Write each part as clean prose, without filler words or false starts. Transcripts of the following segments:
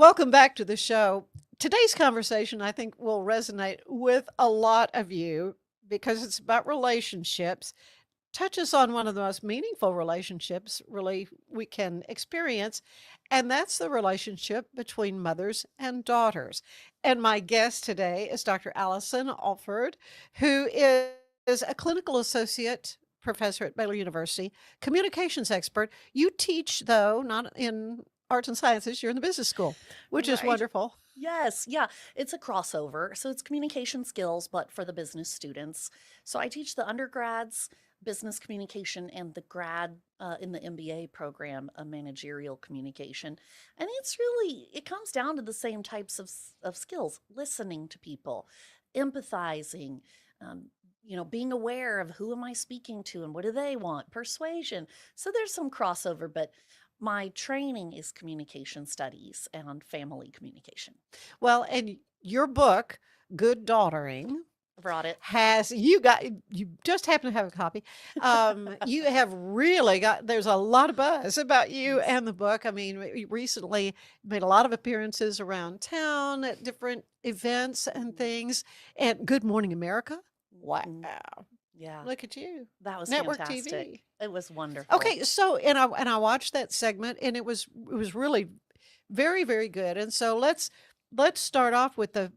Welcome back to the show. Today's conversation, I think, will resonate with a lot of you because it's about relationships. Touches on one of the most meaningful relationships, really, we can experience, and that's the relationship between mothers and daughters. And my guest today is Dr. Allison Alford, who is a clinical associate professor at Baylor University, communications expert. You teach, though, not in arts and sciences, you're in the business school, which is Right. wonderful. Yes. Yeah. It's a crossover. So it's communication skills, but for the business students. So I teach the undergrads business communication and the grad in the MBA program, managerial communication. And it comes down to the same types of skills: listening to people, empathizing, um, being aware of who am I speaking to and what do they want, persuasion. So there's some crossover, but my training is communication studies and family communication. Well, and your book, Good Daughtering, Brought it. has you just happen to have a copy. You have really got there's a lot of buzz about you Yes. and the book. I mean, you recently made a lot of appearances around town at different events and Mhm. things. And Good Morning America. Wow. Mhm. Yeah, Look at you. that was Network fantastic. TV. It was wonderful. Okay, so and I watched that segment and it was really very, very good. And so let's start off with the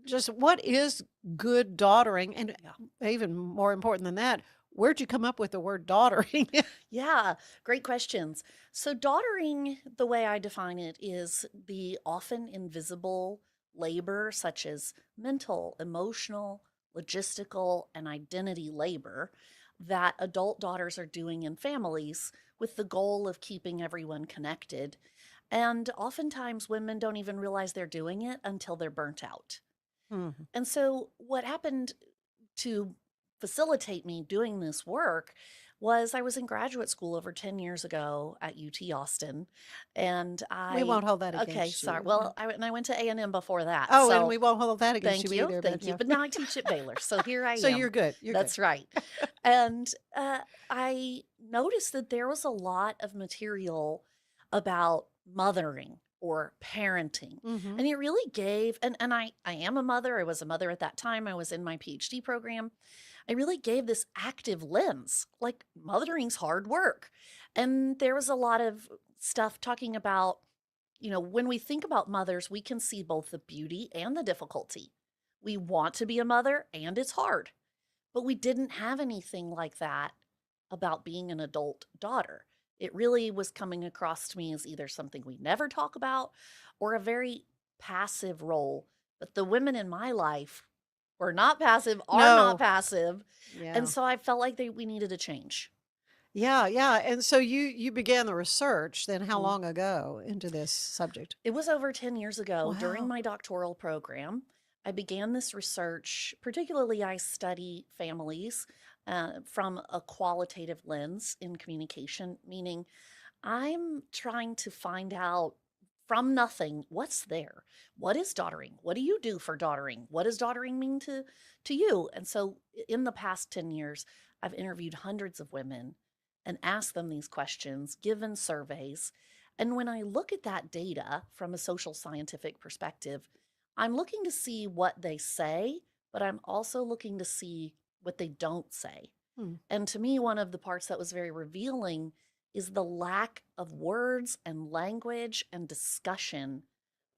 just what is good daughtering? And Yeah. even more important than that, where'd you come up with the word daughtering? Yeah, great questions. So, daughtering, the way I define it, is the often invisible labor, such as mental, emotional, logistical, and identity labor, that adult daughters are doing in families with the goal of keeping everyone connected. And oftentimes, women don't even realize they're doing it until they're burnt out. Mhm. And so, what happened to facilitate me doing this work was I was in graduate school over 10 years ago at UT Austin. And We I, won't hold that okay, against sorry. you. Yeah. Well, I went to A&M before that. Oh, and So we won't hold that against you thank you. either, but Thank you. yeah. But now I teach at Baylor. So here I So am. you're good. You're good. That's right. And I noticed that there was a lot of material about mothering or parenting. Mhm. And it really gave, and I am a mother. I was a mother at that time. I was in my PhD program. I really gave this active lens, like mothering's hard work. And there was a lot of stuff talking about, when we think about mothers, we can see both the beauty and the difficulty. We want to be a mother and it's hard, but we didn't have anything like that about being an adult daughter. It really was coming across to me as either something we never talk about or a very passive role. But the women in my life were not passive, are not No. passive. And Yeah. so I felt like we needed a change. Yeah, yeah. And so you began the research then how Mhm. long ago into this subject? It was over 10 years ago during Wow. my doctoral program. I began this research. Particularly, I study families from a qualitative lens in communication, meaning I'm trying to find out from nothing what's there. What is daughtering? What do you do for daughtering? What does daughtering mean to you? And so in the past 10 years, I've interviewed hundreds of women and asked them these questions, given surveys. And when I look at that data from a social scientific perspective, I'm looking to see what they say, but I'm also looking to see what they don't say. Hmm. And to me, one of the parts that was very revealing is the lack of words and language and discussion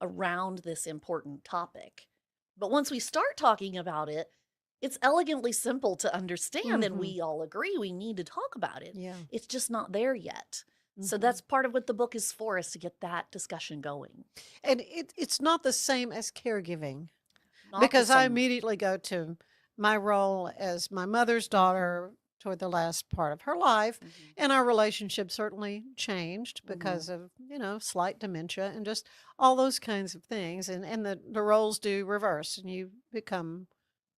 around this important topic. But once we start talking about it, it's elegantly simple to understand, and Mhm. we all agree we need to talk about it. Yeah. It's just not there yet. So Mhm. that's part of what the book is for, is to get that discussion going. And it's not the same as caregiving. Not the Because I same. immediately go to my role as my mother's Hmm. daughter toward the last part of her life, Hmm. and our relationship certainly changed Hmm. because of, slight dementia and just all those kinds of things, and the roles do reverse, and you become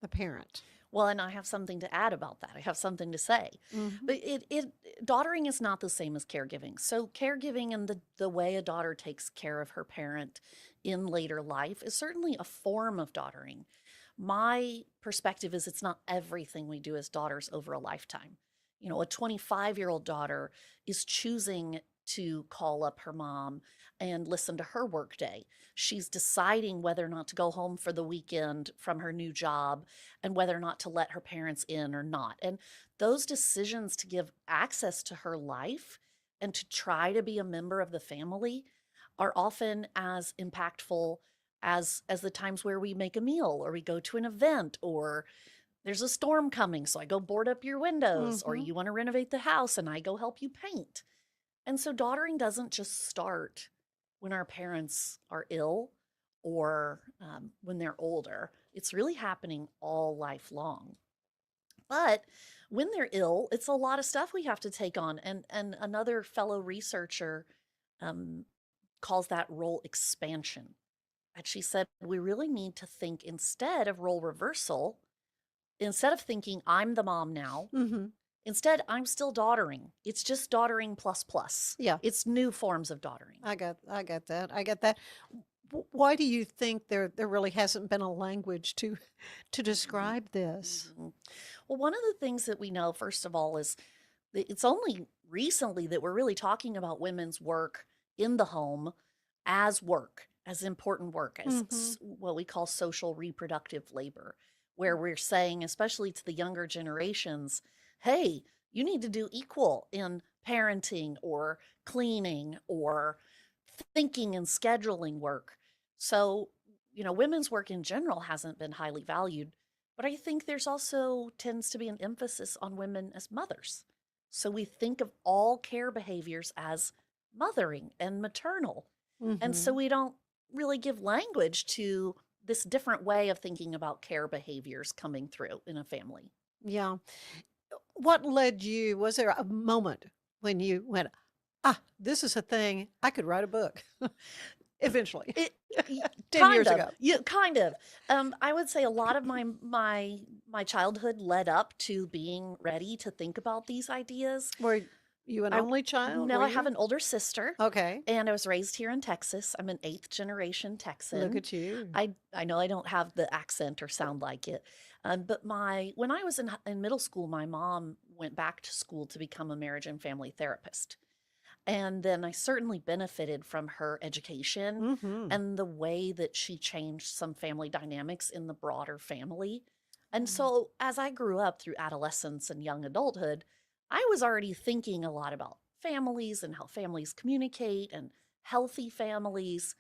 the parent. Well, and I have something to add about that. I have something to say. Mhm. But daughtering is not the same as caregiving. So caregiving and the way a daughter takes care of her parent in later life is certainly a form of daughtering. My perspective is it's not everything we do as daughters over a lifetime. A 25-year-old daughter is choosing to call up her mom and listen to her workday. She's deciding whether or not to go home for the weekend from her new job and whether or not to let her parents in or not. And those decisions to give access to her life and to try to be a member of the family are often as impactful as the times where we make a meal or we go to an event or there's a storm coming, so I go board up your windows, or Hmm. you want to renovate the house and I go help you paint. And so daughtering doesn't just start when our parents are ill or when they're older. It's really happening all life long. But when they're ill, it's a lot of stuff we have to take on. And another fellow researcher um, calls that role expansion. And she said, we really need to think instead of role reversal, instead of thinking I'm the mom now, Hmm. instead I'm still daughtering. It's just daughtering plus plus. Yeah, It's new forms of daughtering. I got that. I get that. Why do you think there really hasn't been a language to Mhm. describe this? Mhm. Well, one of the things that we know, first of all, is that it's only recently that we're really talking about women's work in the home as work, as important work, as Hmm. what we call social reproductive labor, where we're saying, especially to the younger generations, hey, you need to do equal in parenting or cleaning or thinking and scheduling work. So, women's work in general hasn't been highly valued, but I think there's also tends to be an emphasis on women as mothers. So we think of all care behaviors as mothering and maternal. And so Hmm. we don't really give language to this different way of thinking about care behaviors coming through in a family. Yeah. What led you? Was there a moment when you went, ah, this is a thing I could write a book eventually, It y 10 kind years of, ago? yeah, kind of. I would say a lot of my childhood led up to being ready to think about these ideas. Were you an I only child? No, Were I have you? an older sister, Okay. and I was raised here in Texas. I'm an 8th generation Look Texan. at you. I know I don't have the accent or sound like it, but my when I was in middle school, my mom went back to school to become a marriage and family therapist. And then I certainly benefited from her education Hmm. and the way that she changed some family dynamics in the broader family. And so as I grew up through adolescence and young adulthood, I was already thinking a lot about families and how families communicate and healthy families.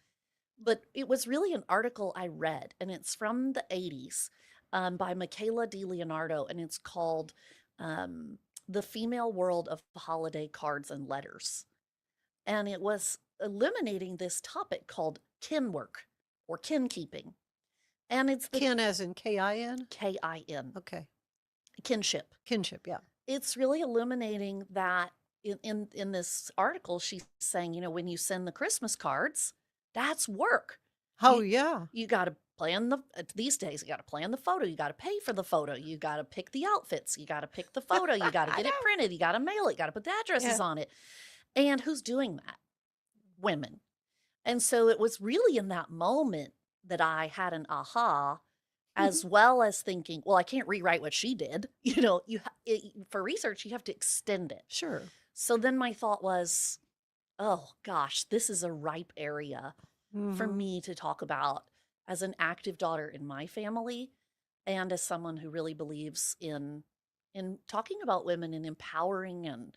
But it was really an article I read, and it's from the 80s by Michaela DiLeonardo, and it's called um, The Female World of Holiday Cards and Letters, and it was eliminating this topic called kin work or kin keeping. And it's the Kin as in Kin? KIN, Okay. kinship. Kinship, yeah. It's really illuminating that in this article, she's saying, when you send the Christmas cards, that's work. Oh, You yeah. you got to plan these days, you got to plan the photo, you got to pay for the photo, you got to pick the outfits, you got to pick the photo, you got to I get it know. printed, you got to mail it, you got to put the addresses Yeah. on it. And who's doing that? Women. And so it was really in that moment that I had an aha, as well as thinking, well, I can't rewrite what she did. For research, you have to extend it. Sure. So then my thought was, oh gosh, this is a ripe area for Hmm. me to talk about as an active daughter in my family and as someone who really believes in talking about women in empowering and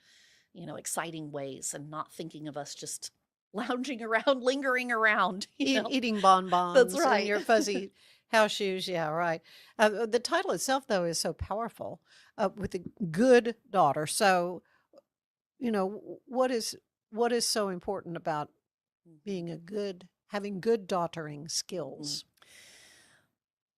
exciting ways and not thinking of us just lounging around, lingering around, Eating That's bonbons in right. your fuzzy house shoes. Yeah, right. The title itself, though, is so powerful with the good daughter. So, what is so important about Mhm, being having good daughtering mhm. skills?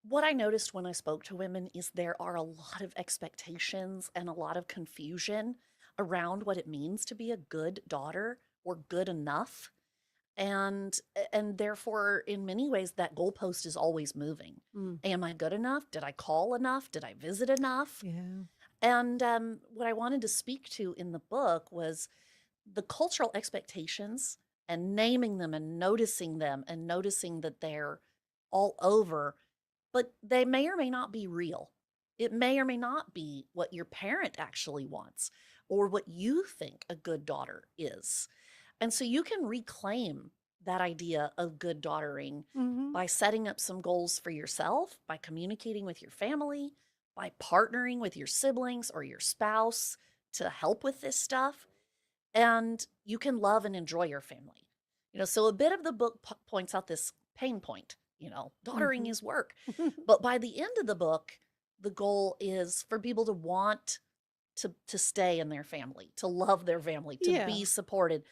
What I noticed when I spoke to women is there are a lot of expectations and a lot of confusion around what it means to be a good daughter or good enough. And therefore, in many ways, that goalpost is always moving. Mm, Am I good enough? Did I call enough? Did I visit enough? yeah. And what I wanted to speak to in the book was the cultural expectations and naming them and noticing that they're all over, but they may or may not be real. It may or may not be what your parent actually wants or what you think a good daughter is. And so you can reclaim that idea of good daughtering Mhm. by setting up some goals for yourself, by communicating with your family, by partnering with your siblings or your spouse to help with this stuff. And you can love and enjoy your family. So a bit of the book points out this pain point. Daughtering Mhm. is work. But by the end of the book, the goal is for people to want to stay in their family, to love their family, to be Yeah. supported,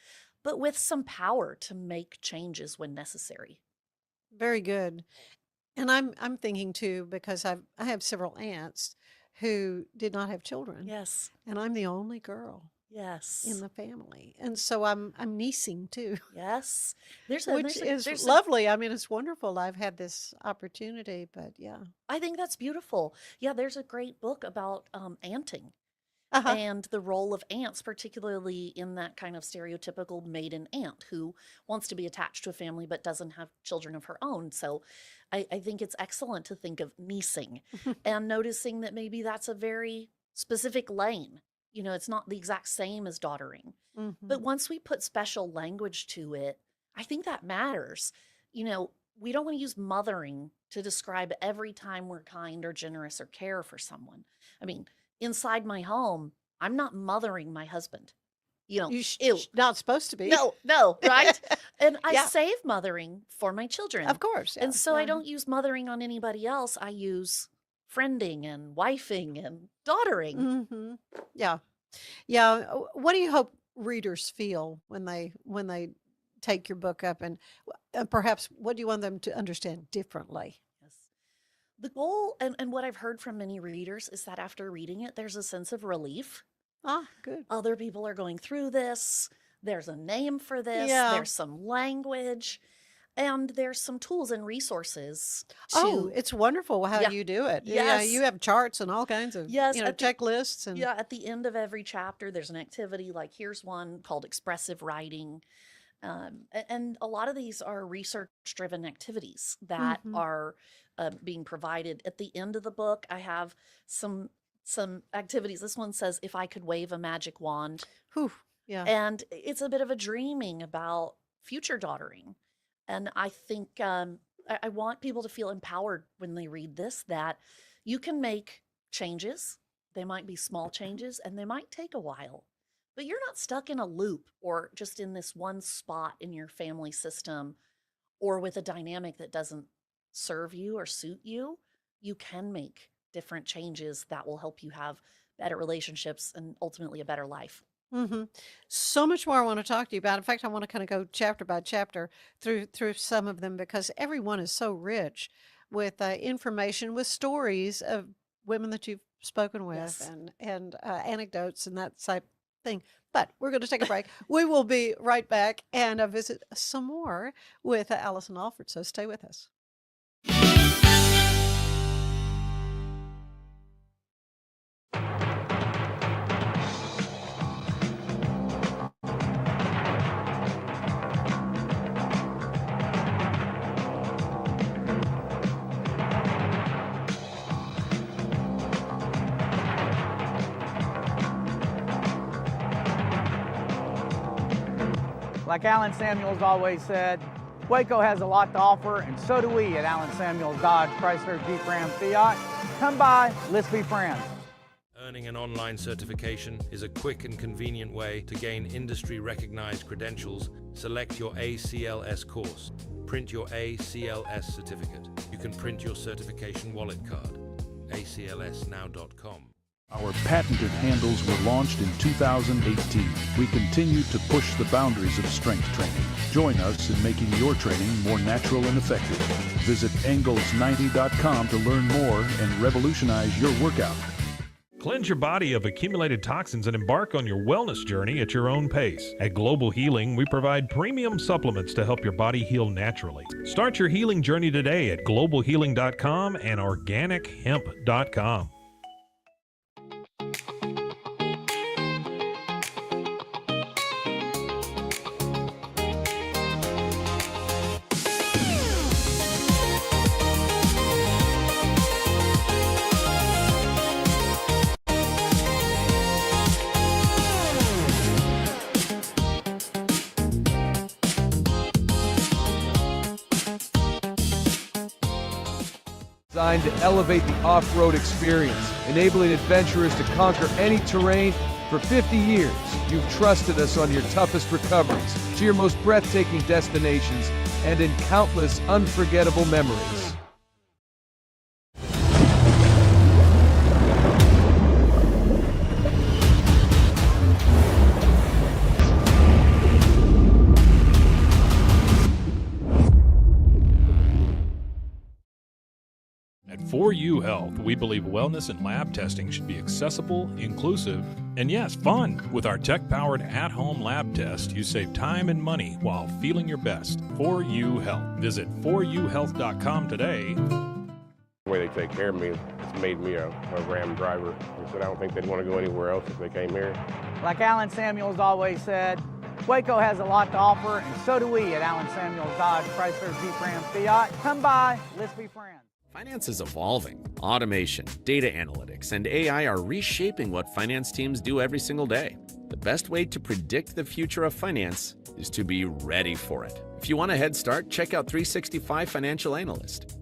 but with some power to make changes when necessary. Very good. And I'm thinking too, because I have several aunts who did not have children, Yes. and I'm the only girl in Yes. the family. And so I'm niecing too, Yes. There's a which there's a is there's a lovely. I mean, it's wonderful. I've had this opportunity, but yeah. I think that's beautiful. Yeah, there's a great book about aunting Uh-huh. and the role of aunts, particularly in that kind of stereotypical maiden aunt who wants to be attached to a family but doesn't have children of her own. So I think it's excellent to think of niecing and noticing that maybe that's a very specific lane. It's not the exact same as daughtering. But Mhm. once we put special language to it, I think that matters. We don't want to use mothering to describe every time we're kind or generous or care for someone. I mean, inside my home, I'm not mothering my husband. Ew. Not supposed to be. No, no, right? And I Yeah, save mothering for my of children. course. And Yeah. so I Yeah. don't use mothering on anybody else. I use friending and wifing and daughtering. Mhm. Yeah. Yeah. What do you hope readers feel when they take your book up, and perhaps what do you want them to understand differently? Yes. The goal, and what I've heard from many readers, is that after reading it, there's a sense of relief. Ah, good. Other people are going through this. There's a name for this. Yeah. There's some language. And there's some tools and resources Oh, to, it's wonderful how yeah, you do it. Yeah, yes, you have charts and all kinds of, yes. checklists and At the end of every chapter, there's an activity. Like here's one called expressive writing. And a lot of these are research-driven activities that mhm. are being provided. At the end of the book, I have some activities. This one says, "If I could wave a magic wand," Whew. Yeah. and it's a bit of a dreaming about future daughtering. And I think I want people to feel empowered when they read this, that you can make changes. They might be small changes and they might take a while, but you're not stuck in a loop or just in this one spot in your family system or with a dynamic that doesn't serve you or suit you. You can make different changes that will help you have better relationships and ultimately a better life. Mhm. So much more I want to talk to you about. In fact, I want to kind of go chapter by chapter through some of them, because every one is so rich with information, with stories of women that you've spoken with, Yes. and anecdotes and that type thing. But we're going to take a break. We will be right back and visit some more with Allison Alford. So stay with us. Like Alan Samuels always said, Waco has a lot to offer, and so do we at Alan Samuels Dodge Chrysler Jeep Ram Fiat. Come by, let's be friends. Earning an online certification is a quick and convenient way to gain industry-recognized credentials. Select your ACLS course. Print your ACLS certificate. You can print your certification wallet card. aclsnow.com. Our patented handles were launched in 2018. We continue to push the boundaries of strength training. Join us in making your training more natural and effective. Visit angles90.com to learn more and revolutionize your workout. Cleanse your body of accumulated toxins and embark on your wellness journey at your own pace. At Global Healing, we provide premium supplements to help your body heal naturally. Start your healing journey today at globalhealing.com and organichemp.com. Designed to elevate the off-road experience, enabling adventurers to conquer any terrain. For 50 years, you've trusted us on your toughest recoveries, to your most breathtaking destinations, and in countless unforgettable memories. At 4U Health, we believe wellness and lab testing should be accessible, inclusive, and yes, fun. With our tech-powered at-home lab test, you save time and money while feeling your best. 4U Health. Visit 4uhealth.com today. The way they take care of me has made me a Ram driver. I said I don't think they'd want to go anywhere else if they came here. Like Alan Samuels always said, Waco has a lot to offer, and so do we at Allen Samuels Dodge Chrysler Jeep Ram Fiat. Come by, let's be friends. Finance is evolving. Automation, data analytics, and AI are reshaping what finance teams do every single day. The best way to predict the future of finance is to be ready for it. If you want a head start, check out 365 Financial Analyst.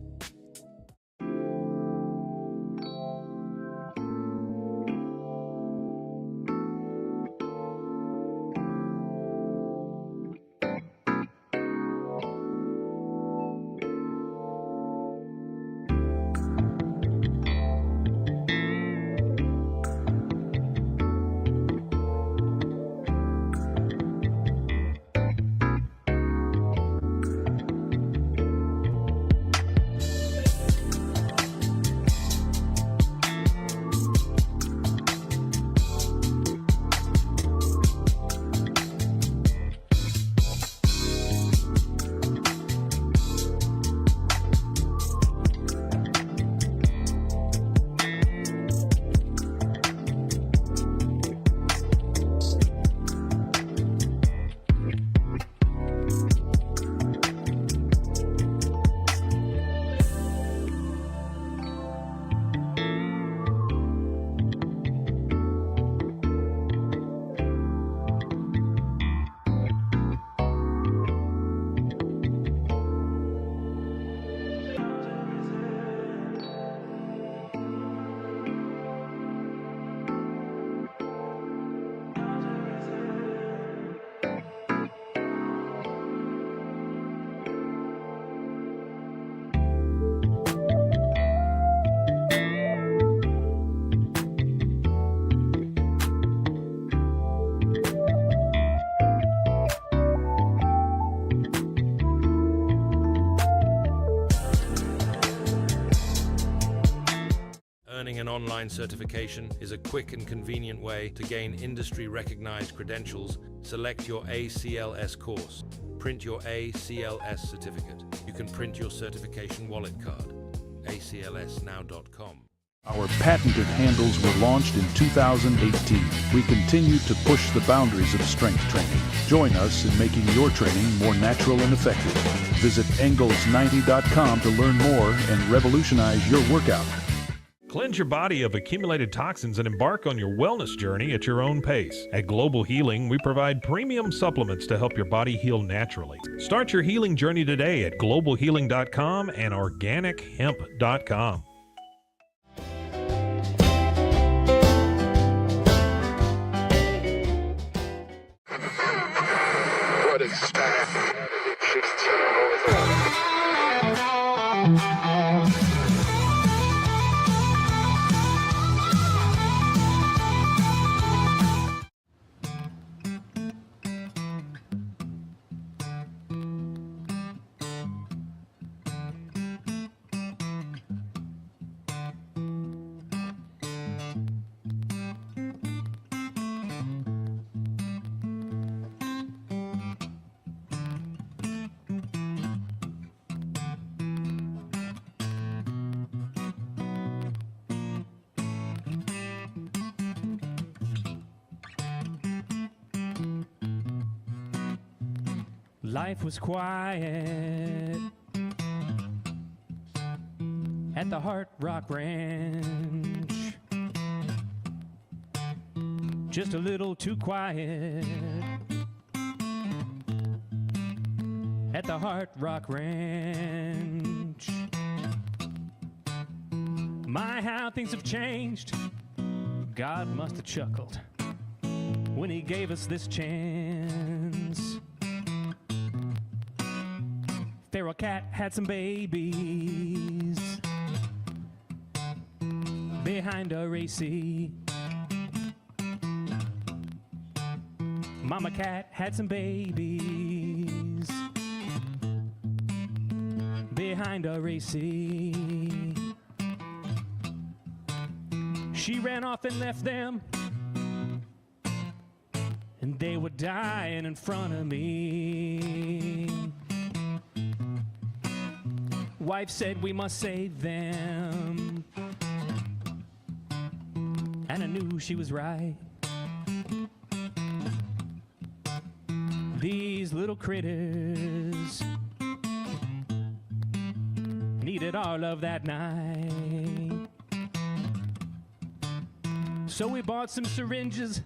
Earning an online certification is a quick and convenient way to gain industry-recognized credentials. Select your ACLS course. Print your ACLS certificate. You can print your certification wallet card. aclsnow.com. Our patented handles were launched in 2018. We continue to push the boundaries of strength training. Join us in making your training more natural and effective. Visit angles90.com to learn more and revolutionize your workout. Cleanse your body of accumulated toxins and embark on your wellness journey at your own pace. At Global Healing, we provide premium supplements to help your body heal naturally. Start your healing journey today at globalhealing.com and organichemp.com. What is that? Life was quiet at the Hard Rock Ranch. Just a little too quiet at the Hard Rock Ranch. My, how things have changed. God must have chuckled when he gave us this chance. Feral cat had some babies behind a AC. Mama cat had some babies behind a AC. She ran off and left them, and they were dying in front of me. Wife said we must save them, and I knew she was right. These little critters needed our love that night. So we bought some syringes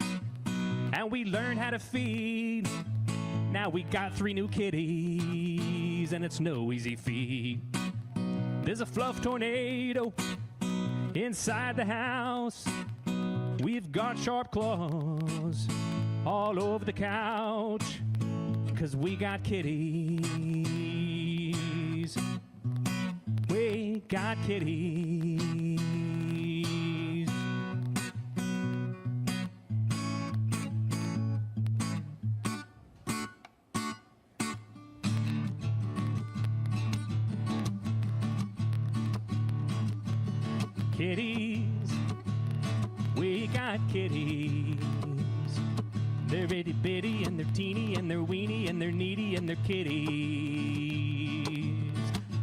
and we learned how to feed. Now we got 3 new kitties and it's no easy feat. There's a fluff tornado inside the house. We've got sharp claws all over the couch, 'cause we got kitties. We got kitties. Kitties, we got kitties. They're itty bitty and they're teeny and they're weeny and they're needy and they're kitties.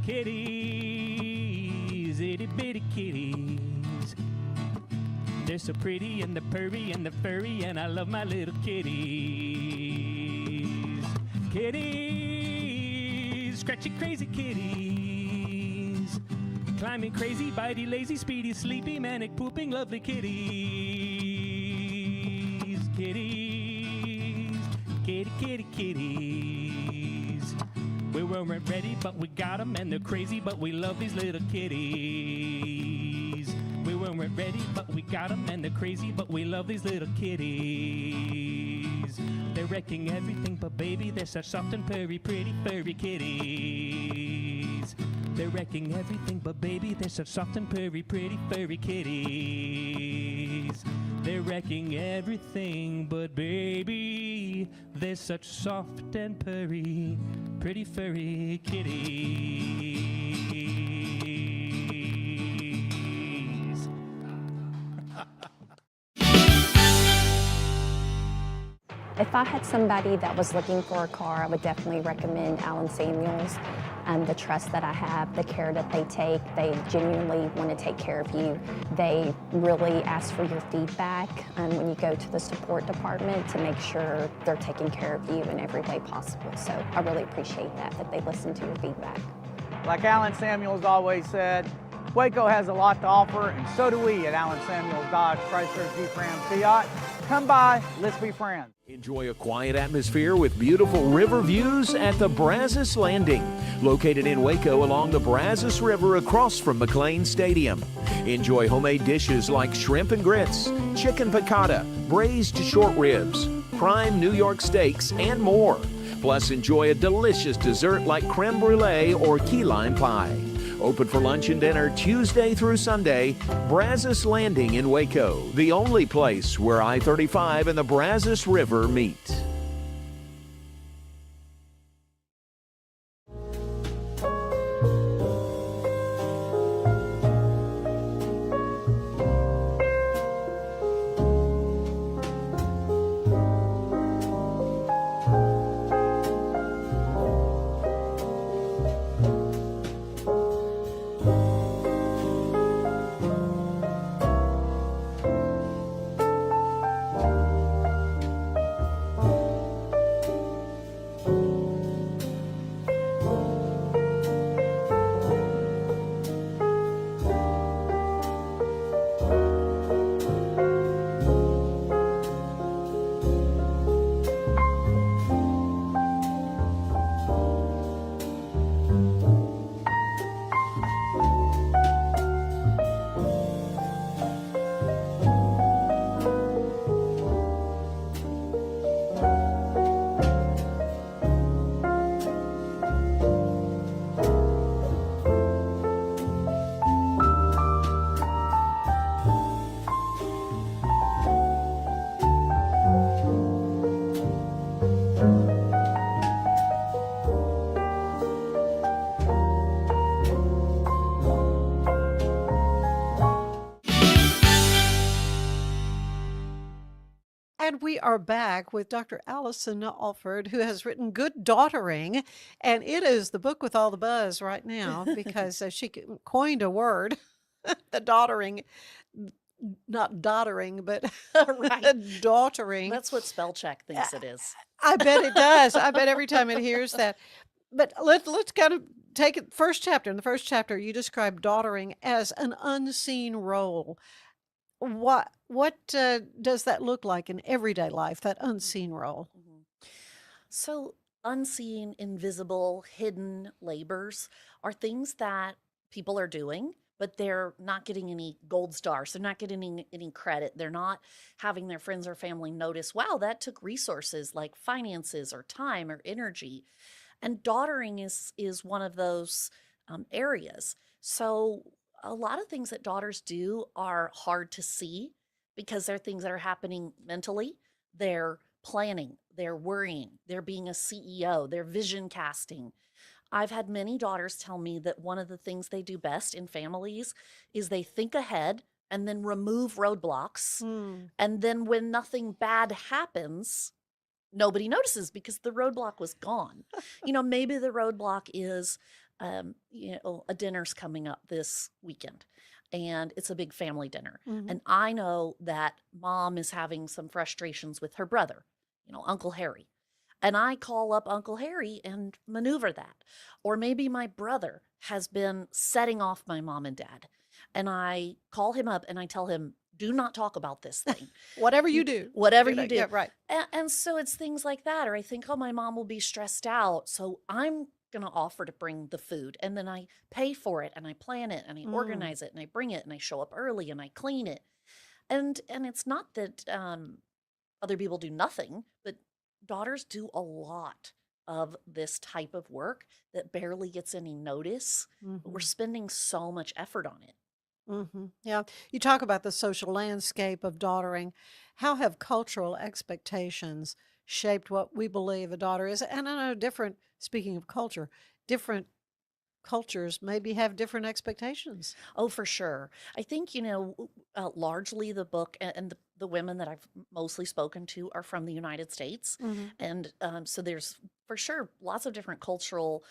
Kitties, itty bitty kitties. They're so pretty and they're purry and they're furry and I love my little kitties. Kitties, scratchy crazy kitties. Climbing crazy, bitey, lazy, speedy, sleepy, manic, pooping, lovely kitties. Kitties, kitty, kitty, kitties. We weren't ready, but we got them, and they're crazy, but we love these little kitties. We weren't ready, but we got them, and they're crazy, but we love these little kitties. They're wrecking everything, but baby, they're such soft and purry, pretty, furry kitties. They're wrecking everything, but baby, they're such soft and purry, pretty, furry kitties. They're wrecking everything, but baby, they're such soft and purry, pretty, furry kitties. If I had somebody that was looking for a car, I would definitely recommend Allen Samuels. The trust that I have, the care that they take, they genuinely want to take care of you. They really ask for your feedback when you go to the support department to make sure they're taking care of you in every way possible. So I really appreciate that they listen to your feedback. Like Allison Samuels always said, Waco has a lot to offer, and so do we at Allison Samuels Dodge Chrysler Jeep Ram Fiat. Come by, let's be friends. Enjoy a quiet atmosphere with beautiful river views at the Brazos Landing, located in Waco along the Brazos River across from McLean Stadium. Enjoy homemade dishes like shrimp and grits, chicken piccata, braised short ribs, prime New York steaks, and more. Plus, enjoy a delicious dessert like creme brulee or key lime pie. Open for lunch and dinner Tuesday through Sunday. Brazos Landing in Waco, the only place where I-35 and the Brazos River meet. are back with Dr. Allison Alford, who has written Good Daughtering, and it is the book with all the buzz right now because she coined a word, the daughtering, not dottering, but Right. daughtering. That's what spell check thinks it is. I bet it does. I bet every time it hears that. But let's kind of take it first chapter. In the first chapter, you describe daughtering as an unseen role. What does that look like in everyday life, that unseen role? So, unseen, invisible, hidden labors are things that people are doing, but they're not getting any gold stars. They're not getting any credit. They're not having their friends or family notice, wow, that took resources like finances or time or energy. And daughtering is one of those areas. So, a lot of things that daughters do are hard to see because they're things that are happening mentally. They're planning, they're worrying, they're being a CEO, they're vision casting. I've had many daughters tell me that one of the things they do best in families is they think ahead and then remove roadblocks. And then when nothing bad happens, nobody notices because the roadblock was gone. Maybe the roadblock is, a dinner's coming up this weekend and it's a big family dinner. And I know that mom is having some frustrations with her brother, Uncle Harry. And I call up Uncle Harry and maneuver that. Or maybe my brother has been setting off my mom and dad. And I call him up and I tell him, do not talk about this thing. Whatever you do. Whatever you do. Yeah, right. And so it's things like that. Or I think, oh, my mom will be stressed out, so I'm going to offer to bring the food. And then I pay for it and I plan it and I organize it and I bring it and I show up early and I clean it. And it's not that other people do nothing, but daughters do a lot of this type of work that barely gets any notice. But we're spending so much effort on it. Yeah. You talk about the social landscape of daughtering. How have cultural expectations shaped what we believe a daughter is? And I know speaking of culture, different cultures maybe have different expectations. Oh, for sure. I think, largely the book and the women that I've mostly spoken to are from the United States. And so there's for sure lots of different cultural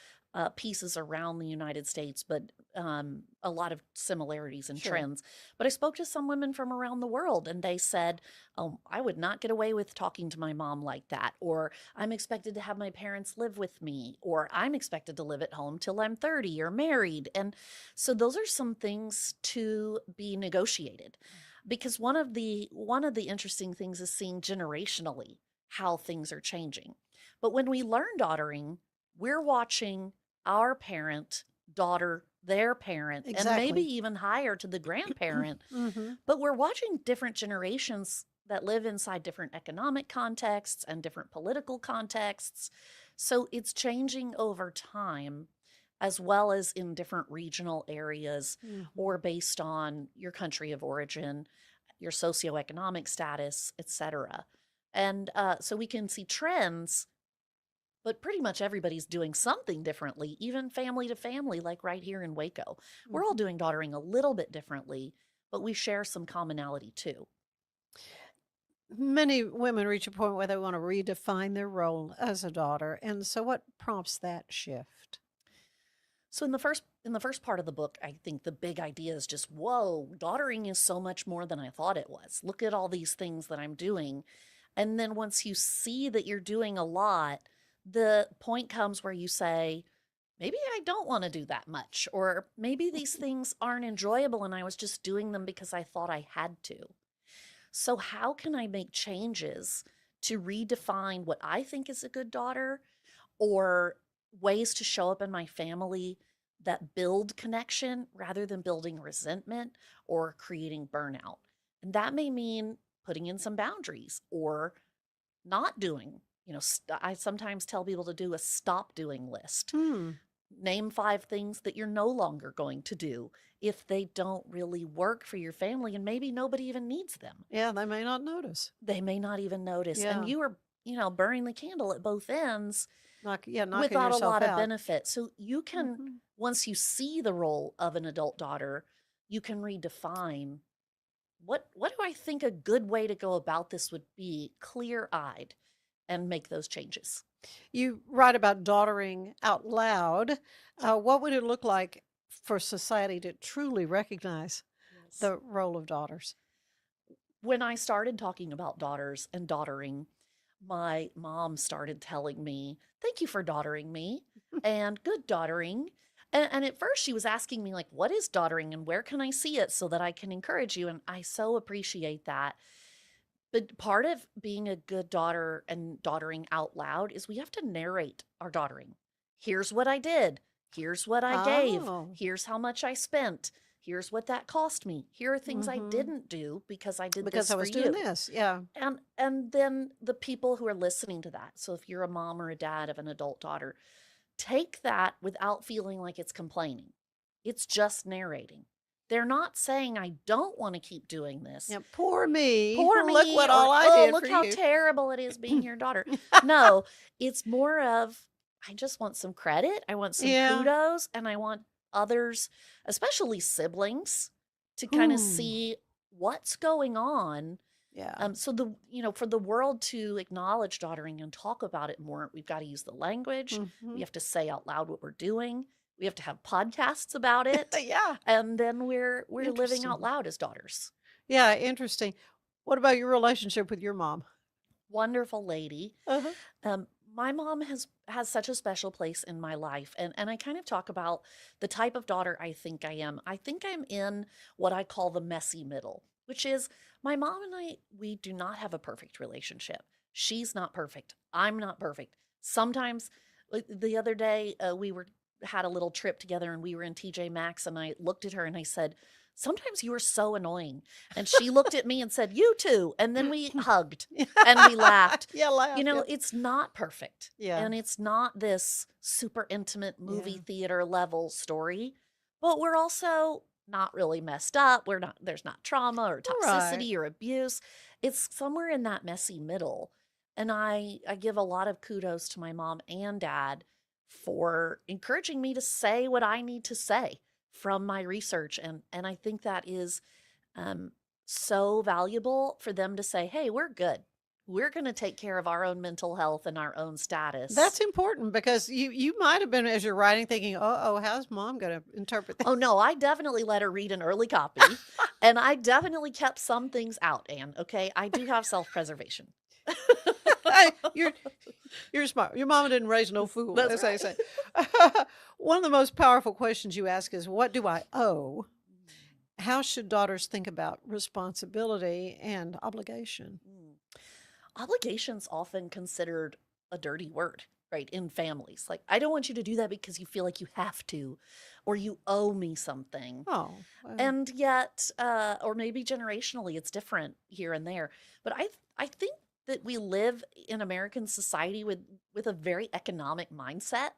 pieces around the United States, but a lot of similarities and trends. But I spoke to some women from around the world and they said, oh, I would not get away with talking to my mom like that. Or I'm expected to have my parents live with me. Or I'm expected to live at home till I'm 30 or married. And so those are some things to be negotiated. Because one of the interesting things is seeing generationally how things are changing. But when we learn daughtering, we're watching our parent daughter their parent and maybe even higher to the grandparent. But we're watching different generations that live inside different economic contexts and different political contexts. So it's changing over time, as well as in different regional areas or based on your country of origin, your socioeconomic status, etc. And so we can see trends, but pretty much everybody's doing something differently, even family to family, like right here in Waco. We're all doing daughtering a little bit differently, but we share some commonality too. Many women reach a point where they want to redefine their role as a daughter. And so what prompts that shift? So in the first part of the book, I think the big idea is just, whoa, daughtering is so much more than I thought it was. Look at all these things that I'm doing. And then once you see that you're doing a lot, the point comes where you say, maybe I don't want to do that much, or maybe these things aren't enjoyable and I was just doing them because I thought I had to. So how can I make changes to redefine what I think is a good daughter, or ways to show up in my family that build connection rather than building resentment or creating burnout? And that may mean putting in some boundaries or not doing. I sometimes tell people to do a stop doing list. Name 5 things that you're no longer going to do if they don't really work for your family, and maybe nobody even needs them. Yeah, they may not notice. They may not even notice. Yeah. And you are, burning the candle at both ends knocking without a lot out. of benefit. So you can, once you see the role of an adult daughter, you can redefine what do I think a good way to go about this would be, clear-eyed, and make those changes. You write about daughtering out loud. What would it look like for society to truly recognize Yes. the role of daughters? When I started talking about daughters and daughtering, my mom started telling me, "Thank you for daughtering me," and "Good daughtering." And at first she was asking me, like, "What is daughtering and where can I see it so that I can encourage you?" And I so appreciate that. But part of being a good daughter and daughtering out loud is we have to narrate our daughtering. Here's what I did. Here's what I gave. Oh. Here's how much I spent. Here's what that cost me. Here are things I Mhm. didn't do because I did Because this I for was doing you. this. Yeah. And then the people who are listening to that. So if you're a mom or a dad of an adult daughter, take that without feeling like it's complaining. It's just narrating. They're not saying I don't want to keep doing this. Yeah. Poor me. Poor Look me, what or all I oh, did look for how you. terrible it is being your daughter. No, it's more of I just want some credit. I want some Yeah. kudos, and I want others, especially siblings, to kind of Ooh. see what's going on. Yeah. So for the world to acknowledge daughtering and talk about it more, we've got to use the language. We Mhm. have to say out loud what we're doing. We have to have podcasts about it, Yeah. and then we're living Interesting. out loud as daughters. Yeah. Interesting. What about your relationship with your mom? Wonderful lady. Uh-huh. My mom has such a special place in my life, and I kind of talk about the type of daughter I think I am. I think I'm in what I call the messy middle, which is my mom and we do not have a perfect relationship. She's not perfect. I'm not perfect. Sometimes, like the other day, we had a little trip together and we were in TJ Maxx, and I looked at her and I said, "Sometimes you are so annoying." And she looked at me and said, "You too." And then we hugged and we laughed. Yeah. Laugh. You know, Yeah. it's not perfect. Yeah. And it's not this super intimate movie Yeah. theater level story, but we're also not really messed up. There's not trauma or Right. toxicity or abuse. It's somewhere in that messy middle. And I give a lot of kudos to my mom and dad for encouraging me to say what I need to say from my research. And I think that is so valuable for them to say, "Hey, we're good. We're going to take care of our own mental health and our own status." That's important because you might have been, as you're writing, thinking, "Oh, how's mom going to interpret that?" Oh, no, I definitely let her read an early copy. And I definitely kept some things out, Anne. Okay. I do have self-preservation. Hey, you're smart. Your mama didn't raise no fool, That's as they right. say. One of the most powerful questions you ask is, "What do I owe?" How should daughters think about responsibility and obligation? Obligation's often considered a dirty word, right? In families. Like, I don't want you to do that because you feel like you have to, or you owe me something. Oh, well, And yet, or maybe generationally, it's different here and there. But I think that we live in American society with a very economic mindset.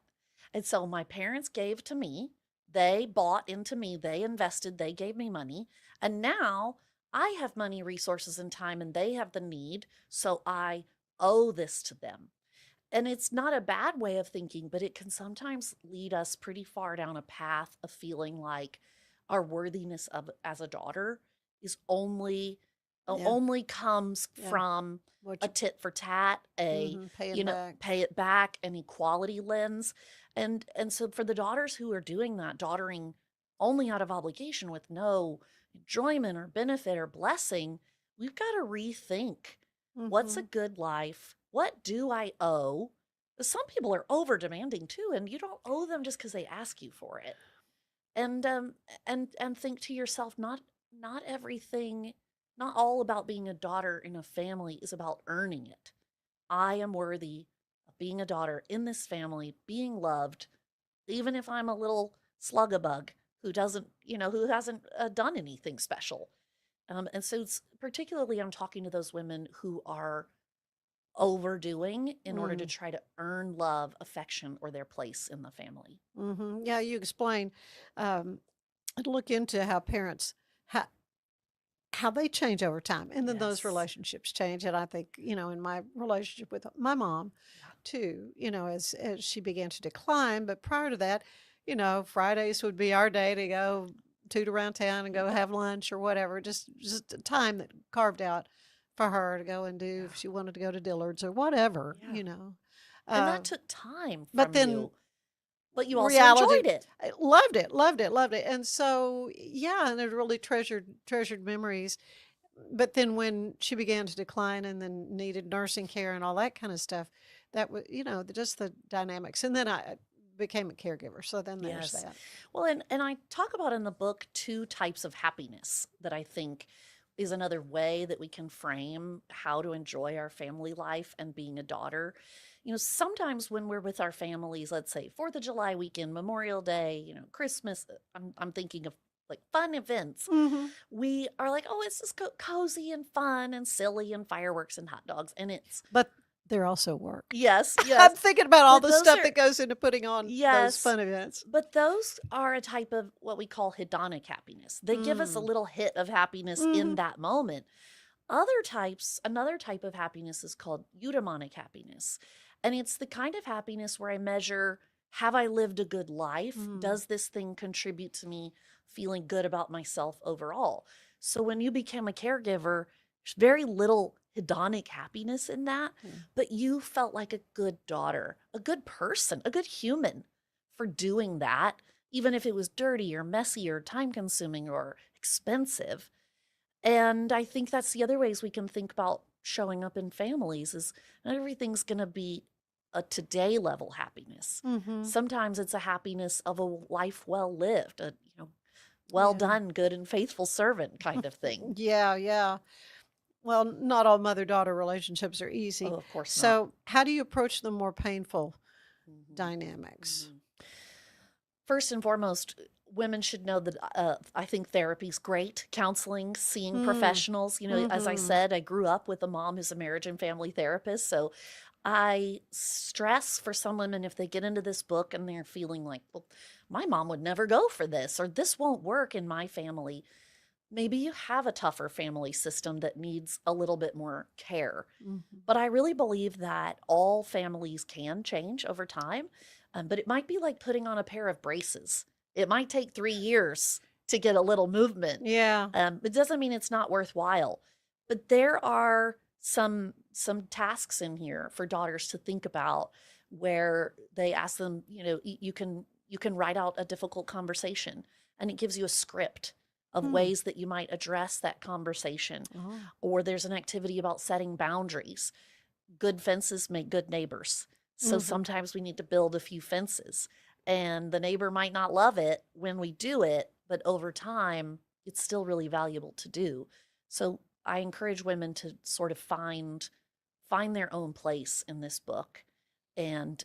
And so my parents gave to me, they bought into me, they invested, they gave me money. And now I have money, resources, and time, and they have the need. So I owe this to them. And it's not a bad way of thinking, but it can sometimes lead us pretty far down a path of feeling like our worthiness of as a daughter is only Yeah. only comes Yeah. from what a you tit for tat, paying back. pay it back, an equality lens. And so for the daughters who are doing that, daughtering only out of obligation with no enjoyment or benefit or blessing, we've got to rethink what's a Mhm. good life? What do I owe? Some people are over demanding too, and you don't owe them just because they ask you for it. And think to yourself, not everything, not all about being a daughter in a family is about earning it. I am worthy of being a daughter in this family, being loved, even if I'm a little slug-a-bug who doesn't, who hasn't done anything special. And so it's particularly I'm talking to those women who are overdoing in order to try to earn love, affection, or their place in the family. Mm-hmm. Yeah, you explain. I'd look into how parents how they change over time, and then those Yes. relationships change. And I think in my relationship with my mom, too, as she began to decline. But prior to that, Fridays would be our day to go toot around town and go have lunch or whatever. Just a time that carved out for her to go and do if she wanted to go to Dillard's or whatever, Yeah. you know. And that Uh, took time but from then you, but you also reality, enjoyed it. I loved it, loved it, loved it. And so, yeah, and it really treasured memories. But then when she began to decline and then needed nursing care and all that kind of stuff, that was, just the dynamics. And then I became a caregiver. So then there's Yes. that. Well, and I talk about in the book 2 types of happiness that I think is another way that we can frame how to enjoy our family life and being a daughter. Sometimes when we're with our families, let's say 4th of July weekend, Memorial Day, Christmas, I'm thinking of like fun events. Mm-hmm. We are like, oh, it's just cozy and fun and silly and fireworks and hot dogs. And it's, But they're also work. yes, I'm yes. thinking about all But the those stuff are, that goes into putting on those yes, fun events. but those are a type of what we call hedonic happiness. They give us a little hit of happiness in that moment. Another type of happiness is called eudaimonic happiness. And it's the kind of happiness where I measure, have I lived a good life? Does this thing contribute to me feeling good about myself overall? So when you become a caregiver, there's very little hedonic happiness in that, but you felt like a good daughter, a good person, a good human for doing that, even if it was dirty or messy or time consuming or expensive. And I think that's the other ways we can think about showing up in families is not everything's going to be a today level happiness. Mm-hmm. Sometimes it's a happiness of a life well lived, a well done, good and faithful servant kind of thing. Yeah. Well, not all mother-daughter relationships are easy. Oh, of course not. So how do you approach the more painful dynamics? First and foremost, women should know that I think therapy's great. Counseling, seeing professionals. As I said, I grew up with a mom who's a marriage and family therapist. So I stress for some women if they get into this book and they're feeling like, well, my mom would never go for this, or this won't work in my family. Maybe you have a tougher family system that needs a little bit more care. But I really believe that all families can change over time. But it might be like putting on a pair of braces. It might take 3 years to get a little movement. Yeah. It doesn't mean it's not worthwhile. But there are some tasks in here for daughters to think about where they ask them, you can write out a difficult conversation, and it gives you a script of ways that you might address that conversation. Or there's an activity about setting boundaries. Good fences make good neighbors. So sometimes we need to build a few fences, and the neighbor might not love it when we do it, but over time, it's still really valuable to do. So I encourage women to sort of find their own place in this book and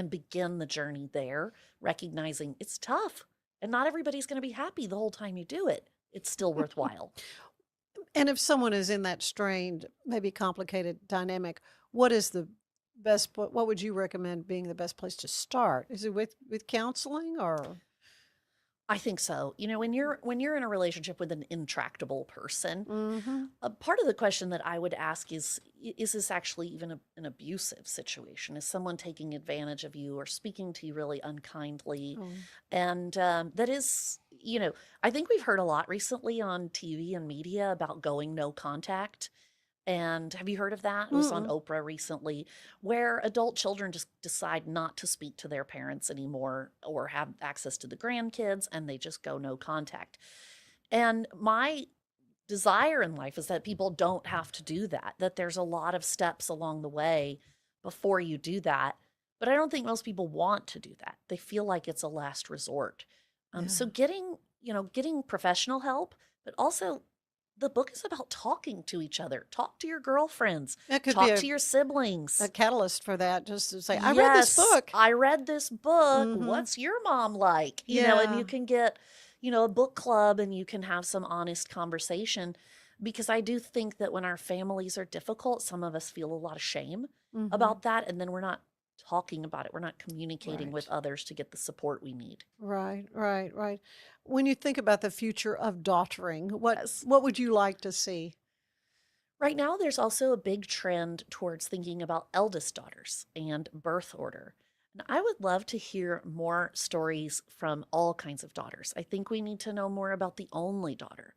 begin the journey there, recognizing it's tough and not everybody's going to be happy the whole time you do it. It's still worthwhile. And if someone is in that strained, maybe complicated dynamic, what is the best, what would you recommend being the best place to start? Is it with counseling or? I think so. When you're in a relationship with an intractable person, a part of the question that I would ask is this actually even an abusive situation? Is someone taking advantage of you or speaking to you really unkindly? And that is, I think we've heard a lot recently on TV and media about going no contact. And have you heard of that? It was on Oprah recently, where adult children just decide not to speak to their parents anymore or have access to the grandkids, and they just go no contact. And my desire in life is that people don't have to do that, that there's a lot of steps along the way before you do that. But I don't think most people want to do that. They feel like it's a last resort. So getting professional help, but also the book is about talking to each other. Talk to your girlfriends. That could talk be to your siblings. A catalyst for that, just to say, I read this book. I read this book. What's your mom like? And you can get, a book club and you can have some honest conversation, because I do think that when our families are difficult, some of us feel a lot of shame about that. And then we're not talking about it. We're not communicating with others to get the support we need. Right. When you think about the future of daughtering, what would you like to see? Right now, there's also a big trend towards thinking about eldest daughters and birth order. And I would love to hear more stories from all kinds of daughters. I think we need to know more about the only daughter.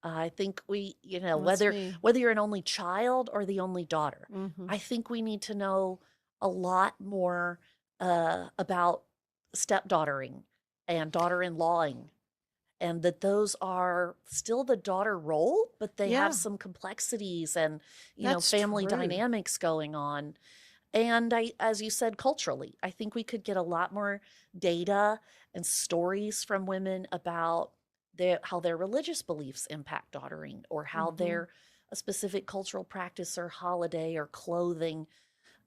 I think we, That's whether me. you're an only child or the only daughter, Mhm. I think we need to know a lot more about stepdaughtering and daughter-in-lawing, and that those are still the daughter role, but they have Yeah, some complexities and, that's family true. dynamics going on. And as you said, culturally, I think we could get a lot more data and stories from women about how their religious beliefs impact daughtering, or how Mhm. a specific cultural practice or holiday or clothing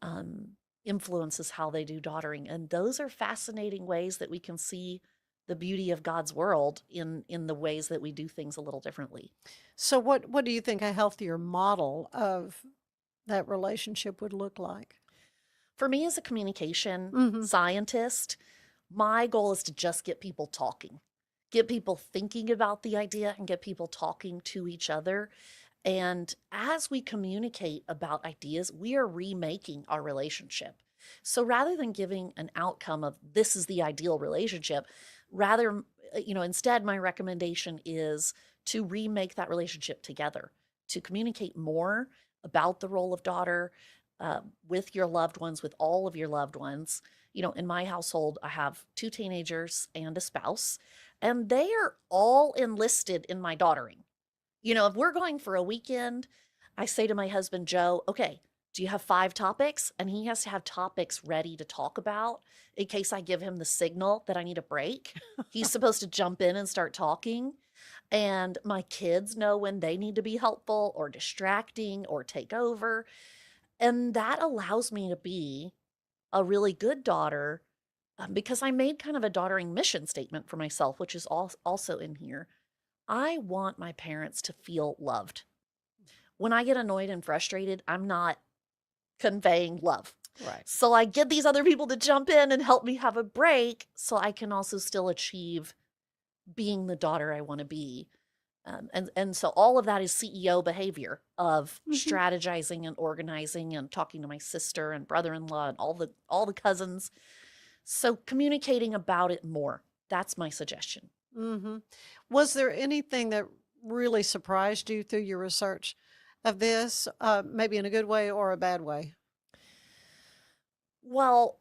um, influences how they do daughtering. And those are fascinating ways that we can see the beauty of God's world in the ways that we do things a little differently. So what do you think a healthier model of that relationship would look like? For me, as a communication Mhm. scientist, my goal is to just get people talking, get people thinking about the idea, and get people talking to each other. And as we communicate about ideas, we are remaking our relationship. So rather than giving an outcome of this is the ideal relationship, rather, instead, my recommendation is to remake that relationship together, to communicate more about the role of daughter with your loved ones, with all of your loved ones. In my household, I have 2 teenagers and a spouse, and they are all enlisted in my daughtering. If we're going for a weekend, I say to my husband, Joe, okay, do you have 5 topics? And he has to have topics ready to talk about in case I give him the signal that I need a break. He's supposed to jump in and start talking. And my kids know when they need to be helpful or distracting or take over. And that allows me to be a really good daughter, because I made kind of a daughtering mission statement for myself, which is also in here. I want my parents to feel loved. When I get annoyed and frustrated, I'm not conveying love. Right. So I get these other people to jump in and help me have a break so I can also still achieve being the daughter I want to be. And so all of that is CEO behavior of Mhm. strategizing and organizing and talking to my sister and brother-in-law and all the cousins. So communicating about it more. That's my suggestion. Mhm. Was there anything that really surprised you through your research of this, maybe in a good way or a bad way? Well,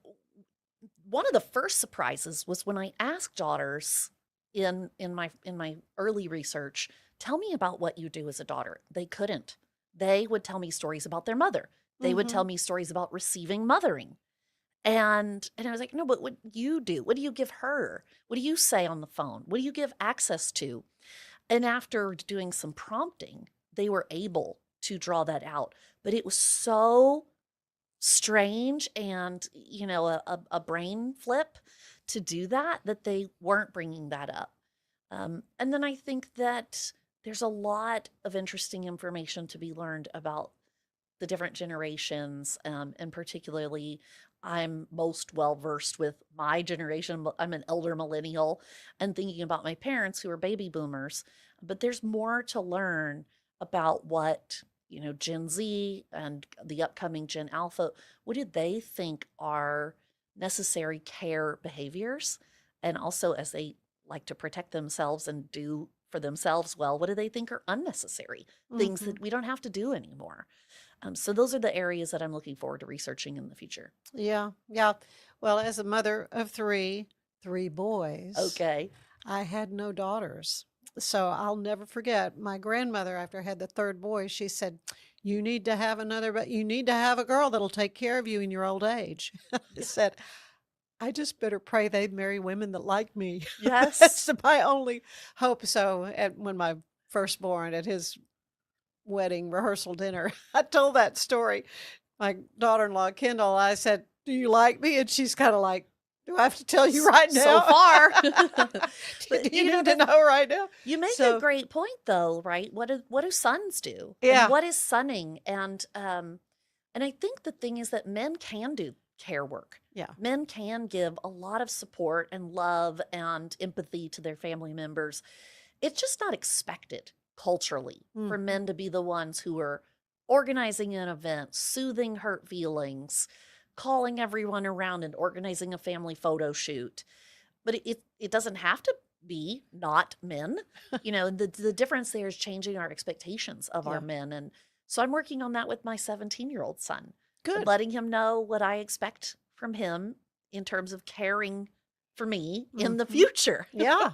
one of the first surprises was when I asked daughters in my early research, tell me about what you do as a daughter. They couldn't. They would tell me stories about their mother. They would tell Mhm. me stories about receiving mothering. And I was like, no, but what do you do? What do you give her? What do you say on the phone? What do you give access to? And after doing some prompting, they were able to draw that out. But it was so strange and, a brain flip to do that they weren't bringing that up. And then I think that there's a lot of interesting information to be learned about the different generations, and particularly I'm most well versed with my generation. I'm an elder millennial, and thinking about my parents who are baby boomers. But there's more to learn about what, Gen Z and the upcoming Gen Alpha, what do they think are necessary care behaviors? And also, as they like to protect themselves and do for themselves well, what do they think are unnecessary things Mhm. that we don't have to do anymore? So those are the areas that I'm looking forward to researching in the future. Yeah, yeah. Well, as a mother of 3 boys, Okay. I had no daughters. So I'll never forget my grandmother, after I had the 3rd boy, she said, you need to have another, but you need to have a girl that'll take care of you in your old age. I said, I just better pray they marry women that like me. Yes. That's my only hope. So when my firstborn at his wedding rehearsal dinner, I told that story. My daughter-in-law, Kendall, I said, do you like me? And she's kind of like, do I have to tell you right now? So far. Do But you need to know right now? you make a So, great point though, right? What do sons do? And yeah, what is sunning? And I think the thing is that men can do care work. yeah. Men can give a lot of support and love and empathy to their family members. It's just not expected culturally for men to be the ones who are organizing an event, soothing hurt feelings, calling everyone around and organizing a family photo shoot. But it doesn't have to be not men. The difference there is changing our expectations of our men. And so I'm working on that with my 17-year-old son. Good. And letting him know what I expect from him in terms of caring for me in the future. Yeah.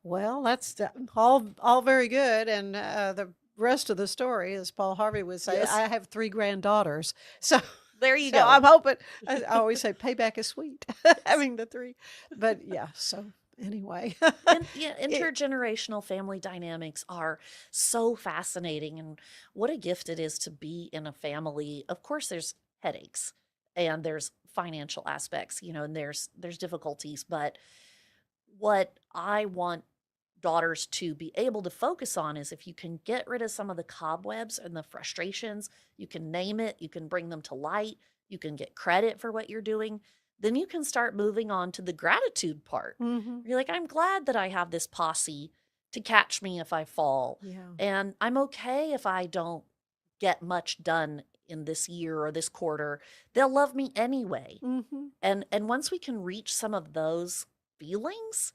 Well, that's all very good. And the rest of the story, as Paul Harvey would say, I have 3 granddaughters. So there you so go. I'm hoping, I always say payback is sweet, having the 3. But yeah, so anyway. Intergenerational family dynamics are so fascinating. And what a gift it is to be in a family. Of course, there's headaches and there's financial aspects, and there's difficulties. But what I want daughters to be able to focus on is if you can get rid of some of the cobwebs and the frustrations, you can name it, you can bring them to light, you can get credit for what you're doing, then you can start moving on to the gratitude part. You're like, I'm glad that I have this posse to catch me if I fall. And I'm okay if I don't get much done in this year or this quarter. They'll love me anyway. And once we can reach some of those feelings,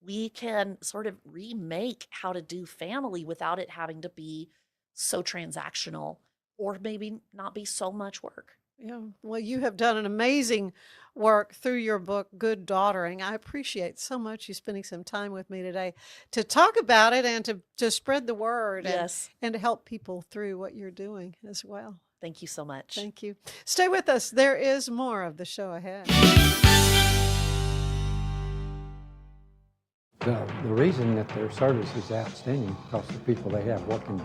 we can sort of remake how to do family without it having to be so transactional or maybe not be so much work. Yeah. Well, you have done an amazing work through your book, Good Daughtering. I appreciate so much you spending some time with me today to talk about it and to spread the word and to help people through what you're doing as well. Thank you so much. Thank you. Stay with us. There is more of the show ahead. The reason that their service is outstanding because the people they have working,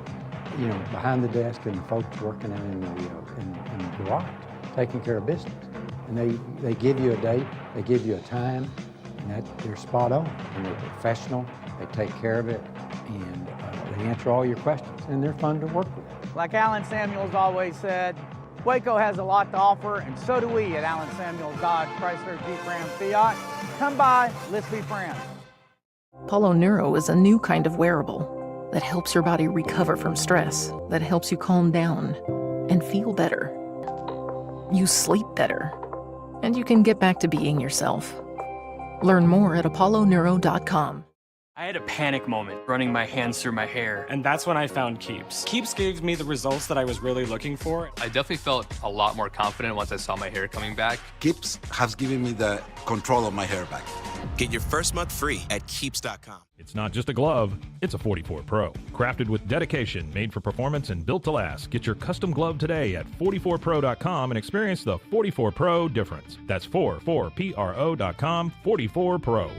behind the desk and the folks working out in the garage, taking care of business. And they give you a date, they give you a time, and they're spot on. And they're professional, they take care of it, and they answer all your questions, and they're fun to work with. Like Alan Samuels always said, Waco has a lot to offer, and so do we at Alan Samuels Dodge Chrysler Jeep Ram Fiat. Come by, let's be friends. Apollo Neuro is a new kind of wearable that helps your body recover from stress, that helps you calm down and feel better. You sleep better, and you can get back to being yourself. Learn more at apolloneuro.com. I had a panic moment running my hands through my hair, and that's when I found Keeps. Keeps gave me the results that I was really looking for. I definitely felt a lot more confident once I saw my hair coming back. Keeps has given me the control of my hair back. Get your first month free at Keeps.com. It's not just a glove, it's a 44 Pro. Crafted with dedication, made for performance, and built to last. Get your custom glove today at 44pro.com and experience the 44 Pro difference. That's 44pro.com, 44 Pro.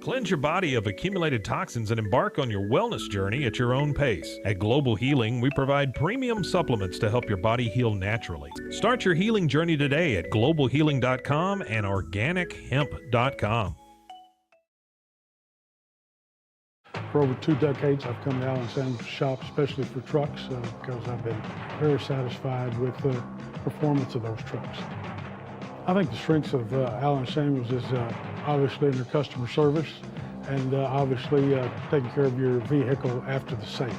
Cleanse your body of accumulated toxins and embark on your wellness journey at your own pace. At Global Healing, we provide premium supplements to help your body heal naturally. Start your healing journey today at globalhealing.com and organichemp.com. For over 2 decades, I've come to Allen Samuels shop, especially for trucks, because I've been very satisfied with the performance of those trucks. I think the strengths of Allen Samuels is obviously in their customer service and obviously taking care of your vehicle after the sale.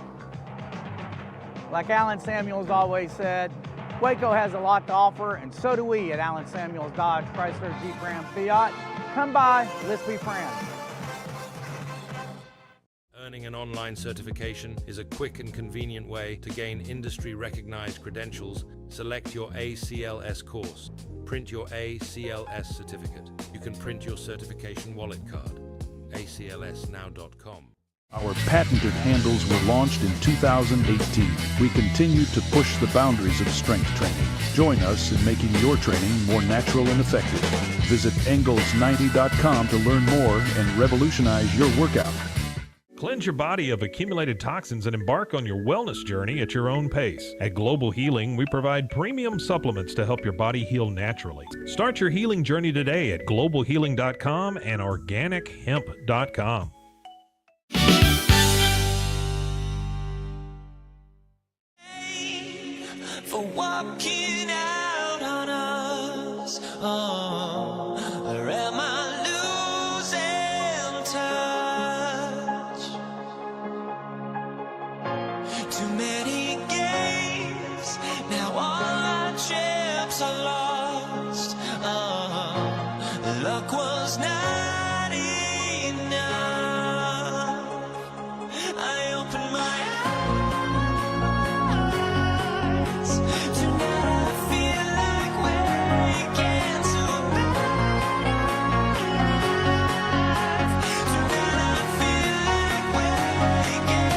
Like Alan Samuels always said, Waco has a lot to offer, and so do we at Alan Samuels Dodge Chrysler Jeep Ram Fiat. Come by, let's be friends. Earning an online certification is a quick and convenient way to gain industry-recognized credentials. Select your ACLS course. Print your ACLS certificate. You can print your certification wallet card. aclsnow.com. Our patented handles were launched in 2018. We continue to push the boundaries of strength training. Join us in making your training more natural and effective. Visit Engels90.com to learn more and revolutionize your workout. Cleanse your body of accumulated toxins and embark on your wellness journey at your own pace. At Global Healing, we provide premium supplements to help your body heal naturally. Start your healing journey today at globalhealing.com and organichemp.com. For walking out Or am I losing touch? Too many games, now all our chips are lost. Luck was not enough. I opened my eyes. Tonight I feel like waking to a better life. Tonight I feel like waking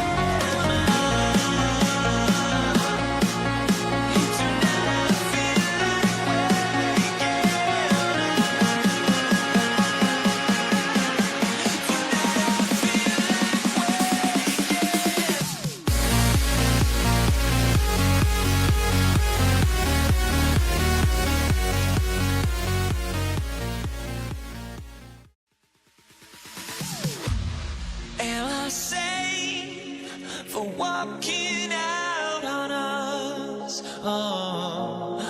Am I safe for walking out on us? Or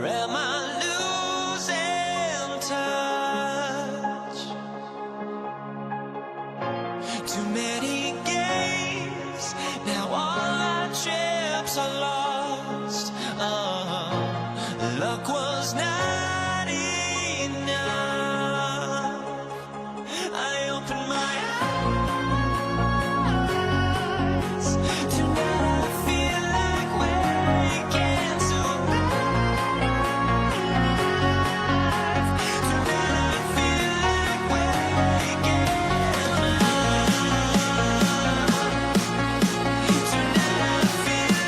am I losing touch? Too many games, now all our chips are lost. Luck was not enough. I opened my eyes. Tonight I feel like waking to a better life. Tonight I feel like waking Tonight I feel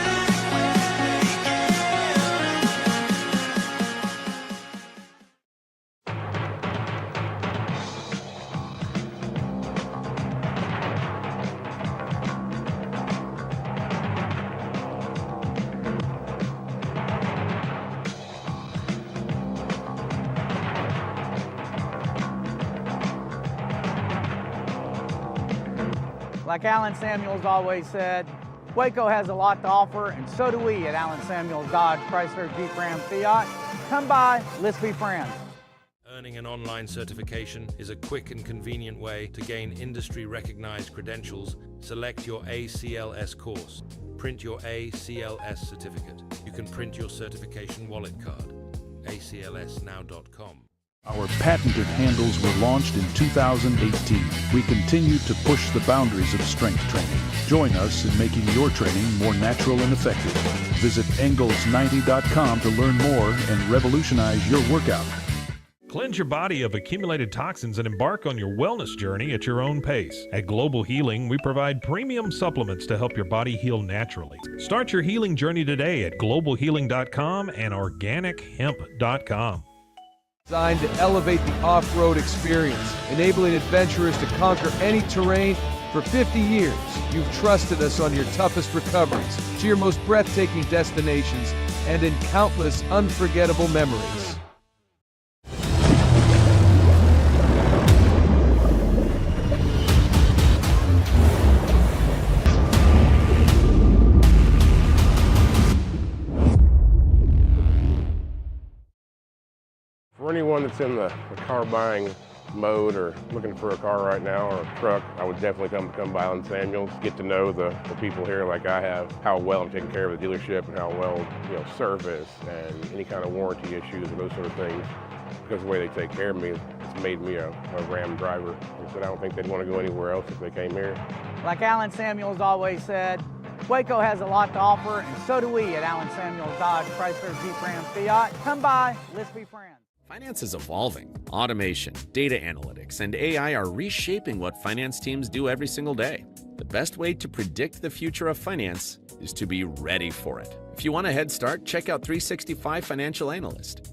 Like Alan Samuels always said, Waco has a lot to offer, and so do we at Alan Samuels Dodge, Chrysler, Jeep, Ram, Fiat. Come by, let's be friends. Earning an online certification is a quick and convenient way to gain industry-recognized credentials. Select your ACLS course. Print your ACLS certificate. You can print your certification wallet card. aclsnow.com. Our patented handles were launched in 2018. We continue to push the boundaries of strength training. Join us in making your training more natural and effective. Visit Engels90.com to learn more and revolutionize your workout. Cleanse your body of accumulated toxins and embark on your wellness journey at your own pace. At Global Healing, we provide premium supplements to help your body heal naturally. Start your healing journey today at globalhealing.com and organichemp.com. Designed to elevate the off-road experience, enabling adventurers to conquer any terrain. For 50 years, you've trusted us on your toughest recoveries, to your most breathtaking destinations, and in countless unforgettable memories. For anyone that's in the car buying mode or looking for a car right now or a truck, I would definitely come by Allison Samuels, get to know the people here like I have, how well I'm taking care of the dealership and how well, service and any kind of warranty issues or those sort of things. Because of the way they take care of me, it's made me a Ram driver. He said I don't think they'd want to go anywhere else if they came here. Like Alan Samuels always said, Waco has a lot to offer, and so do we at Alan Samuels Dodge, Chrysler, Jeep, Ram, Fiat. Come by, let's be friends. Finance is evolving. Automation, data analytics, and AI are reshaping what finance teams do every single day. The best way to predict the future of finance is to be ready for it. If you want a head start, check out 365 Financial Analyst.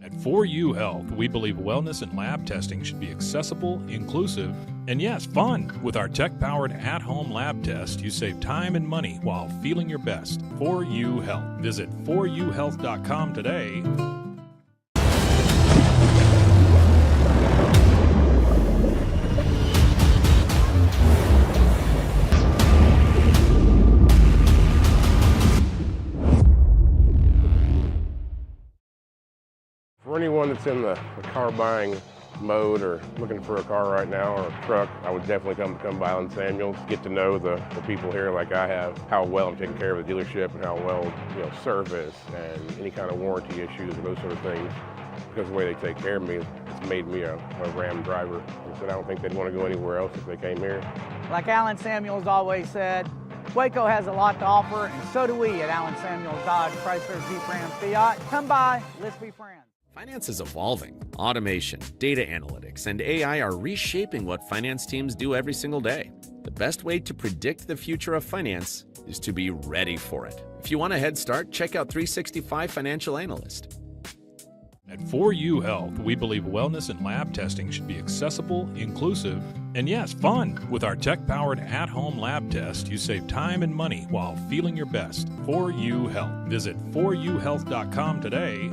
At 4U Health, we believe wellness and lab testing should be accessible, inclusive, and yes, fun. With our tech-powered at-home lab test, you save time and money while feeling your best. 4U Health. Visit 4uhealth.com today. For anyone that's in the car buying mode or looking for a car right now or a truck, I would definitely come by Allen Samuels, get to know the people here like I have, how well I'm taking care of the dealership and how well, service and any kind of warranty issues or those sort of things. Because the way they take care of me, it's made me a Ram driver. And so I don't think they'd want to go anywhere else if they came here. Like Allison Samuels always said, Waco has a lot to offer, and so do we at Allison Samuels Dodge, Chrysler, Jeep, Ram, Fiat. Come by, let's be friends. Finance is evolving. Automation, data analytics, and AI are reshaping what finance teams do every single day. The best way to predict the future of finance is to be ready for it. If you want a head start, check out 365 Financial Analyst. At 4U Health, we believe wellness and lab testing should be accessible, inclusive, and yes, fun. With our tech-powered at-home lab test, you save time and money while feeling your best. 4U Health. Visit 4uhealth.com today.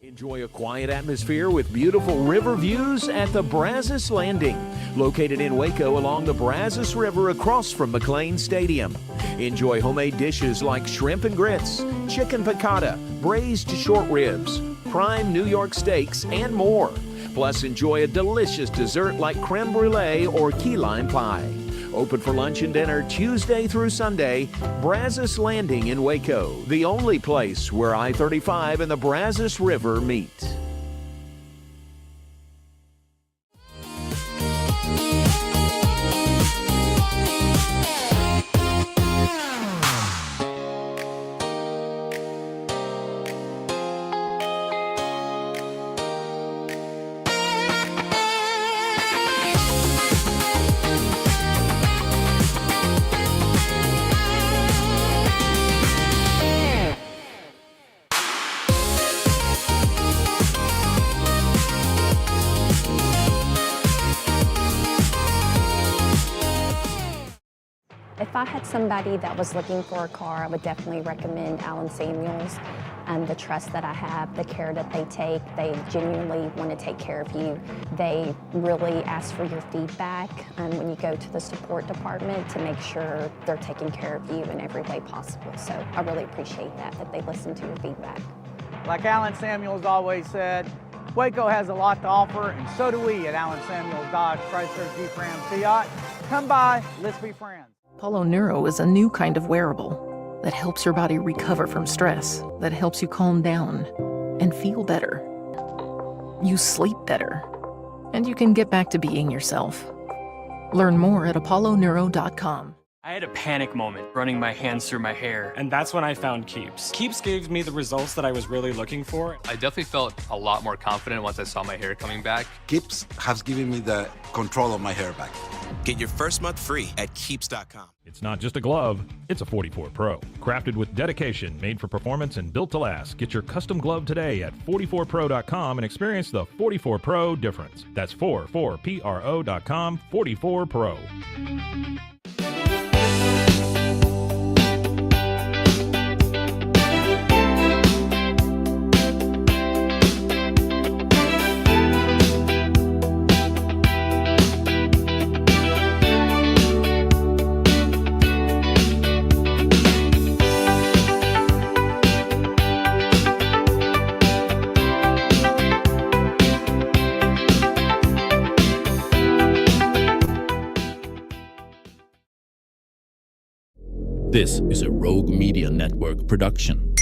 Enjoy a quiet atmosphere with beautiful river views at the Brazos Landing, located in Waco along the Brazos River across from McLean Stadium. Enjoy homemade dishes like shrimp and grits, chicken piccata, braised short ribs, prime New York steaks, and more. Plus, enjoy a delicious dessert like creme brulee or key lime pie. Open for lunch and dinner Tuesday through Sunday. Brazos Landing in Waco, the only place where I-35 and the Brazos River meet. If I had somebody that was looking for a car, I would definitely recommend Allison Samuels. The trust that I have, the care that they take, they genuinely want to take care of you. They really ask for your feedback when you go to the support department to make sure they're taking care of you in every way possible. So I really appreciate that they listen to your feedback. Like Allison Samuels always said, Waco has a lot to offer, and so do we at Allison Samuels Dodge, Chrysler, Jeep, Ram, Fiat. Come by, let's be friends. Apollo Neuro is a new kind of wearable that helps your body recover from stress, that helps you calm down and feel better. You sleep better, and you can get back to being yourself. Learn more at apolloneuro.com. I had a panic moment running my hands through my hair, and that's when I found Keeps. Keeps gave me the results that I was really looking for. I definitely felt a lot more confident once I saw my hair coming back. Keeps has given me the control of my hair back. Get your first month free at keeps.com. It's not just a glove, it's a 44 Pro. Crafted with dedication, made for performance, and built to last. Get your custom glove today at 44pro.com and experience the 44 Pro difference. That's 44pro.com, 44 Pro. This is a Rogue Media Network production.